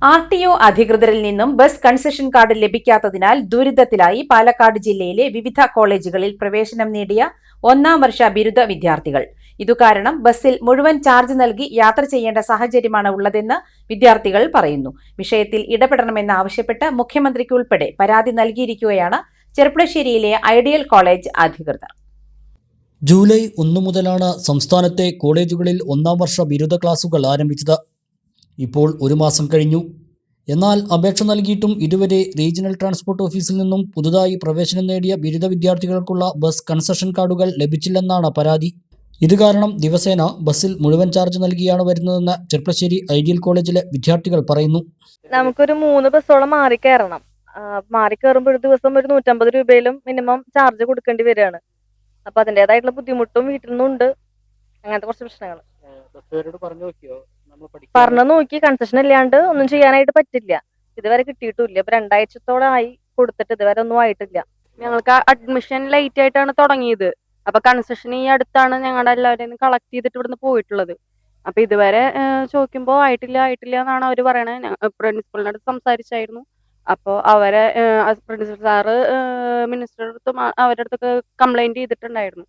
RTO അധികൃതരിൽ നിന്നും bus concession card ലഭിക്കാത്തതിനാൽ ദുരിതത്തിലായി Palakkad ജില്ലയിലെ വിവിധ കോളേജുകളിൽ പ്രവേശനം നേടിയ ഒന്നാം വർഷ ബിരുദ വിദ്യാർത്ഥികൾ. ഇതുകാരണം ബസ്സിൽ മുഴുവൻ ചാർജ് നൽകി യാത്ര ചെയ്യേണ്ട സാഹചര്യമാണ് ഉള്ളതെന്ന് വിദ്യാർത്ഥികൾ പറയുന്നു. വിഷയത്തിൽ ഇടപെടണമെന്നാവശ്യപ്പെട്ട് മുഖ്യമന്ത്രിക്കുൾപ്പെടെ പരാതി നൽകിയിരിക്കുകയാണ് ചെർപ്പുളശ്ശേരിയിലെ ഐഡിയൽ കോളേജ് അധികൃതർ. ജൂലൈ 1 മുതലാണ് സംസ്ഥാനത്തെ കോളേജുകളിൽ ഒന്നാം വർഷ ബിരുദ ക്ലാസുകൾ ആരംഭിച്ചത്. ഇപ്പോൾ 1 മാസം കഴിഞ്ഞു. എന്നാൽ അപേക്ഷ നൽകിയിട്ടും ഇതുവരെ റീജിയണൽ ട്രാൻസ്പോർട്ട് ഓഫീസിൽ നിന്നും പുതുതായി പ്രവേശനം നേടിയ ബിരുദ വിദ്യാർത്ഥികൾക്കുള്ള ബസ് കൺസെഷൻ കാർഡുകൾ ലഭിച്ചില്ലെന്നാണ് പരാതി. ഇത് കാരണം ദിവസേന ബസ്സിൽ മുഴുവൻ ചാർജ് നൽകിയാണ് വരുന്നതെന്ന് ചെർപ്പുളശ്ശേരി ഐഡിയൽ കോളേജിലെ വിദ്യാർത്ഥികൾ പറയുന്നു. നമുക്കൊരു 3 ബസ്സോളം മാറിക്കയറണം. മാറിക്കയറുമ്പോൾ ഒരു ദിവസം ഒരു 150 രൂപയിലും മിനിമം ചാർജ് കൊടുക്കേണ്ടി വരികയാണ്. അപ്പൊ അതിൻ്റെതായിട്ടുള്ള ബുദ്ധിമുട്ടും വീട്ടിൽ നിന്നുണ്ട്. അങ്ങനത്തെ കുറച്ച് പ്രശ്നങ്ങൾ പറഞ്ഞു നോക്കി, കൺസെഷൻ ഇല്ലാണ്ട് ഒന്നും ചെയ്യാനായിട്ട് പറ്റില്ല. ഇതുവരെ കിട്ടിയിട്ടില്ല. ഇപ്പൊ 2 ആഴ്ചത്തോളം ആയി കൊടുത്തിട്ട് ഇതുവരെ ഒന്നും ആയിട്ടില്ല. ഞങ്ങൾക്ക് അഡ്മിഷൻ ലേറ്റ് ആയിട്ടാണ് തുടങ്ങിയത്. അപ്പൊ കൺസെഷൻ ഈ അടുത്താണ് ഞങ്ങളുടെ എല്ലാവരെയും കളക്ട് ചെയ്തിട്ട് ഇവിടുന്ന് പോയിട്ടുള്ളത്. അപ്പൊ ഇതുവരെ ചോദിക്കുമ്പോൾ ആയിട്ടില്ല എന്നാണ് അവർ പറയണത്. പ്രിൻസിപ്പളിന്റെ അടുത്ത് സംസാരിച്ചായിരുന്നു. അപ്പോൾ അവരെ പ്രിൻസിപ്പൽ സാറ് മിനിസ്റ്ററുടെ അടുത്തും അവരുടെ അടുത്തൊക്കെ കംപ്ലൈന്റ് ചെയ്തിട്ടുണ്ടായിരുന്നു.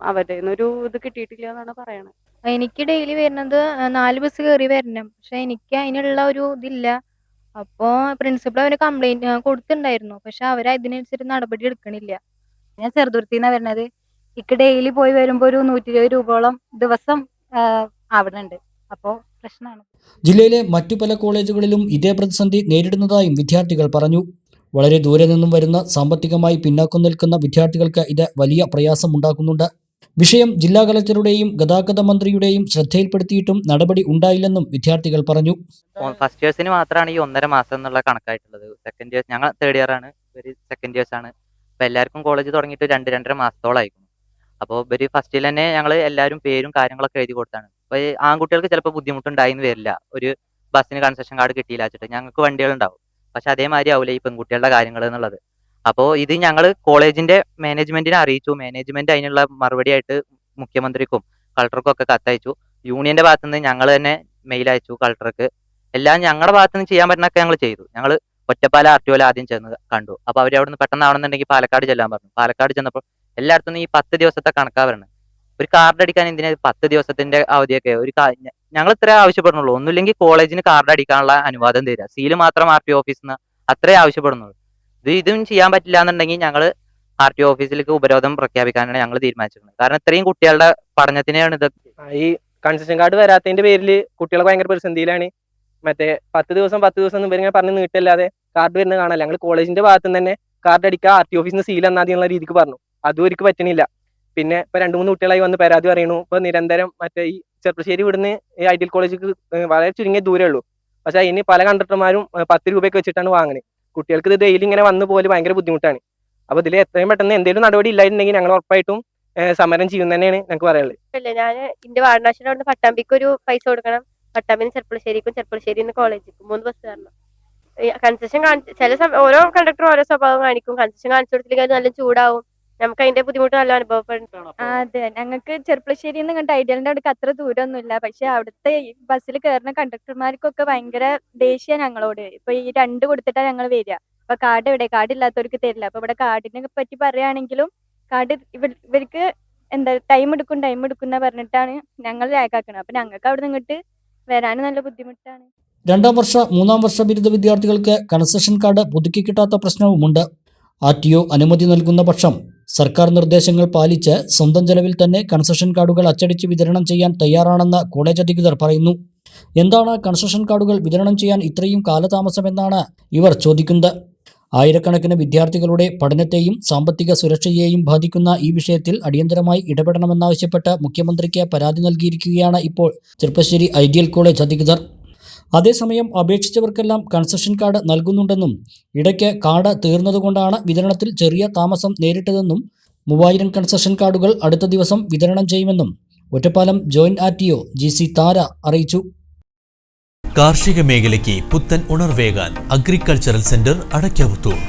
അവരുടെ ഒരു ഇത് കിട്ടിയിട്ടില്ല എന്നാണ് പറയണത്. എനിക്ക് ഡെയിലി വരുന്നത് 4 ബസ് കയറി വരണം. പക്ഷെ എനിക്ക് അതിനുള്ള ഒരു ഇതില്ല. അപ്പോൾ പ്രിൻസിപ്പൾ അവന് കംപ്ലൈന്റ് കൊടുത്തിട്ടുണ്ടായിരുന്നു. പക്ഷെ അവർ അതിനനുസരിച്ച് നടപടി എടുക്കണില്ല. ഞാൻ ചെറുതുരുത്തിന്നാണ് വരുന്നത്. എനിക്ക് ഡെയിലി പോയി വരുമ്പോൾ ഒരു 120 രൂപയോളം ദിവസം ആവുന്നുണ്ട്. അപ്പോൾ പ്രശ്നമാണ്. ജില്ലയിലെ മറ്റു പല കോളേജുകളിലും ഇതേ പ്രതിസന്ധി നേരിടുന്നതായും വിദ്യാർത്ഥികൾ പറഞ്ഞു. വളരെ ദൂരെ നിന്നും വരുന്ന സാമ്പത്തികമായി പിന്നാക്കം നിൽക്കുന്ന വിദ്യാർത്ഥികൾക്ക് ഇത് വലിയ പ്രയാസമുണ്ടാക്കുന്നുണ്ട്. വിഷയം ജില്ലാ കളക്ടറുടെയും ഗതാഗത മന്ത്രിയുടെയും ശ്രദ്ധയിൽപ്പെടുത്തിയിട്ടും നടപടി ഉണ്ടായില്ലെന്നും വിദ്യാർത്ഥികൾ പറഞ്ഞു. ഫസ്റ്റ് ഇയേഴ്സിന് മാത്രമാണ് ഈ 1.5 മാസം എന്നുള്ള കണക്കായിട്ടുള്ളത്. സെക്കൻഡ് ഇയേഴ്സ് ഞങ്ങൾ 3rd ഇയർ ആണ്, ഇവര് സെക്കൻഡ് ഇയേഴ്സ് ആണ്. അപ്പൊ എല്ലാവർക്കും കോളേജ് തുടങ്ങിയിട്ട് 2-2.5 മാസത്തോളമായിരിക്കും. അപ്പോൾ ഇവര് ഫസ്റ്റിൽ തന്നെ ഞങ്ങൾ എല്ലാവരും പേരും കാര്യങ്ങളൊക്കെ എഴുതി കൊടുത്താണ്. അപ്പൊ ആൺകുട്ടികൾക്ക് ചിലപ്പോൾ ബുദ്ധിമുട്ടുണ്ടായിന്ന് വരില്ല. ഒരു ബസ്സിന് കൺസെഷൻ കാർഡ് കിട്ടിയില്ല വെച്ചിട്ട് ഞങ്ങൾക്ക് വണ്ടികളുണ്ടാവും. പക്ഷെ അതേമാതിരി ആവില്ല ഈ പെൺകുട്ടികളുടെ കാര്യങ്ങൾ എന്നുള്ളത്. അപ്പോൾ ഇത് ഞങ്ങൾ കോളേജിന്റെ മാനേജ്മെന്റിനെ അറിയിച്ചു. മാനേജ്മെന്റ് അതിനുള്ള മറുപടി ആയിട്ട് മുഖ്യമന്ത്രിക്കും കളക്ടർക്കും ഒക്കെ കത്തയച്ചു. യൂണിയന്റെ ഭാഗത്തു നിന്ന് ഞങ്ങൾ തന്നെ മെയിൽ അയച്ചു കളക്ടർക്ക്. എല്ലാം ഞങ്ങളുടെ ഭാഗത്തു നിന്ന് ചെയ്യാൻ പറ്റുന്നൊക്കെ ഞങ്ങൾ ചെയ്തു. ഞങ്ങൾ ഒറ്റപ്പാല RTOയിൽ ആദ്യം ചെന്ന് കണ്ടു. അപ്പോൾ അവർ അവിടെ നിന്ന് പെട്ടെന്നാവണമെന്നുണ്ടെങ്കിൽ പാലക്കാട് ചെല്ലാൻ പറഞ്ഞു. പാലക്കാട് ചെന്നപ്പോൾ എല്ലായിടത്തും ഈ 10 ദിവസത്തെ കണക്കാ വരണം. ഒരു കാർഡ് അടിക്കാൻ എന്തിനാ 10 ദിവസത്തിന്റെ അവധിയൊക്കെ? ഞങ്ങൾ ഇത്രേ ആവശ്യപ്പെടുന്നുള്ളൂ. ഒന്നുമില്ലെങ്കിൽ കോളേജിന് കാർഡ് അടിക്കാനുള്ള അനുവാദം തരിക. സീല് മാത്രം RTO ഓഫീസിൽ നിന്ന് അത്രേ ആവശ്യപ്പെടുന്നുള്ളൂ. ഇതും ചെയ്യാൻ പറ്റില്ല എന്നുണ്ടെങ്കിൽ ഞങ്ങൾ RTO ഓഫീസിലേക്ക് ഉപരോധം പ്രഖ്യാപിക്കാനാണ് ഞങ്ങൾ തീരുമാനിച്ചിരുന്നത്. കാരണം ഇത്രയും കുട്ടികളുടെ പഠനത്തിനാണ് ഇത്. ഈ കൺസെഷൻ കാർഡ് വരാത്തതിന്റെ പേരിൽ കുട്ടികളെ ഭയങ്കര പ്രതിസന്ധിയിലാണ്. മറ്റേ 10 ദിവസം ഇവരിങ്ങനെ പറഞ്ഞ് നീട്ടല്ലാതെ കാർഡ് വരുന്നത് കാണാല്ല. ഞങ്ങൾ കോളേജിന്റെ ഭാഗത്തു നിന്ന് തന്നെ കാർഡ് അടിക്കുക, RTO ഓഫീസിൽ നിന്ന് സീൽ എന്നാതി എന്നുള്ള രീതിക്ക് പറഞ്ഞു. അതും ഒരിക്കലും പറ്റണില്ല. പിന്നെ ഇപ്പൊ 2-3 കുട്ടികളായി വന്ന് പരാതി പറയുന്നു. ഇപ്പൊ നിരന്തരം മറ്റേ ഈ ചെർപ്പുളശ്ശേരി വിടുന്ന് ഈ ഐഡിയൽ കോളേജിക്ക് വളരെ ചുരുങ്ങിയ ദൂരേ ഉള്ളൂ. പക്ഷെ അതിന് പല കണ്ടക്ടർമാരും 10 രൂപയൊക്കെ വെച്ചിട്ടാണ് വാങ്ങുന്നത്. കുട്ടികൾക്ക് ഇത് ഡെയിലി ഇങ്ങനെ വന്നു പോലെ ഭയങ്കര ബുദ്ധിമുട്ടാണ്. അപ്പൊ ഇതിൽ എത്രയും പെട്ടെന്ന് എന്തെങ്കിലും നടപടി ഇല്ലായിട്ടുണ്ടെങ്കിൽ ഞങ്ങൾ ഉറപ്പായിട്ടും സമരം ചെയ്യുന്ന തന്നെയാണ് ഞങ്ങൾക്ക് പറയാനുള്ളത്. ഞാൻ എന്റെ വാർഡനാശിനോട് പട്ടാമ്പിക്ക് ഒരു പൈസ കൊടുക്കണം. പട്ടാമ്പിന്ന് ചെർപ്പുളശ്ശേരിക്കും ചെർപ്പുളശ്ശേരിന്ന് കോളേജിക്കും 3 ബസ് കയറണം. കൺസെഷൻ ഓരോ കണ്ടക്ടറും ഓരോ സ്വഭാവം കാണിക്കും. കൺസെഷൻ കാണിച്ചു കൊടുത്തില്ലെങ്കിൽ നല്ല ചൂടാവും. നമുക്ക് അതിന്റെ ബുദ്ധിമുട്ട് നല്ല അനുഭവപ്പെടുന്നു. അതെ, ഞങ്ങൾക്ക് ചെർപ്പുളശ്ശേരിയിൽ നിന്ന് കണ്ട ഐഡിയലിന്റെ അടുക്ക് അത്ര ദൂരമൊന്നുമില്ല. പക്ഷെ അവിടുത്തെ ബസ്സിൽ കയറുന്ന കണ്ടക്ടർമാർക്കൊക്കെ ഭയങ്കര ദേഷ്യ ഞങ്ങളോട്. ഇപ്പൊ ഈ 2 കൊടുത്തിട്ടാണ് ഞങ്ങൾ വരിക. അപ്പൊ കാർഡ് എവിടെ? കാർഡ് ഇല്ലാത്തവർക്ക് തരില്ല. അപ്പൊ ഇവിടെ കാർഡിനെ പറ്റി പറയുകയാണെങ്കിലും കാർഡ് ഇവർക്ക് എന്താ ടൈം എടുക്കുന്ന പറഞ്ഞിട്ടാണ് ഞങ്ങൾ രേഖാക്കുന്നത്. അപ്പൊ ഞങ്ങൾക്ക് അവിടെ നിന്ന് ഇങ്ങോട്ട് വരാൻ നല്ല ബുദ്ധിമുട്ടാണ്. 2ാം വർഷ 3ാം വർഷ ബിരുദ വിദ്യാർത്ഥികൾക്ക് കൺസെഷൻ കാർഡ് പുതുക്കി കിട്ടാത്ത പ്രശ്നവുമുണ്ട്. RTO അനുമതി നൽകുന്ന പക്ഷം സർക്കാർ നിർദ്ദേശങ്ങൾ പാലിച്ച് സ്വന്തം ചെലവിൽ തന്നെ കൺസെഷൻ കാർഡുകൾ അച്ചടിച്ച് വിതരണം ചെയ്യാൻ തയ്യാറാണെന്ന് കോളേജ് അധികൃതർ പറയുന്നു. എന്താണ് കൺസെഷൻ കാർഡുകൾ വിതരണം ചെയ്യാൻ ഇത്രയും കാലതാമസമെന്നാണ് ഇവർ ചോദിക്കുന്നത്. ആയിരക്കണക്കിന് വിദ്യാർത്ഥികളുടെ പഠനത്തെയും സാമ്പത്തിക സുരക്ഷയെയും ബാധിക്കുന്ന ഈ വിഷയത്തിൽ അടിയന്തരമായി ഇടപെടണമെന്നാവശ്യപ്പെട്ട് മുഖ്യമന്ത്രിക്ക് പരാതി നൽകിയിരിക്കുകയാണ് ഇപ്പോൾ ചെർപ്പുളശ്ശേരി ഐഡിയൽ കോളേജ് അധികൃതർ. അതേസമയം അപേക്ഷിച്ചവർക്കെല്ലാം കൺസെഷൻ കാർഡ് നൽകുന്നുണ്ടെന്നും ഇടയ്ക്ക് കാർഡ് തീർന്നതുകൊണ്ടാണ് വിതരണത്തിൽ ചെറിയ താമസം നേരിട്ടതെന്നും 3000 കൺസെഷൻ കാർഡുകൾ അടുത്ത ദിവസം വിതരണം ചെയ്യുമെന്നും ഒറ്റപ്പാലം ജോയിന്റ് RTO GC താര അറിയിച്ചു. കാർഷിക മേഖലയ്ക്ക് പുത്തൻ ഉണർവേകാൻ അഗ്രികൾച്ചറൽ സെന്റർ അടയ്ക്കാവുത്തൂർ.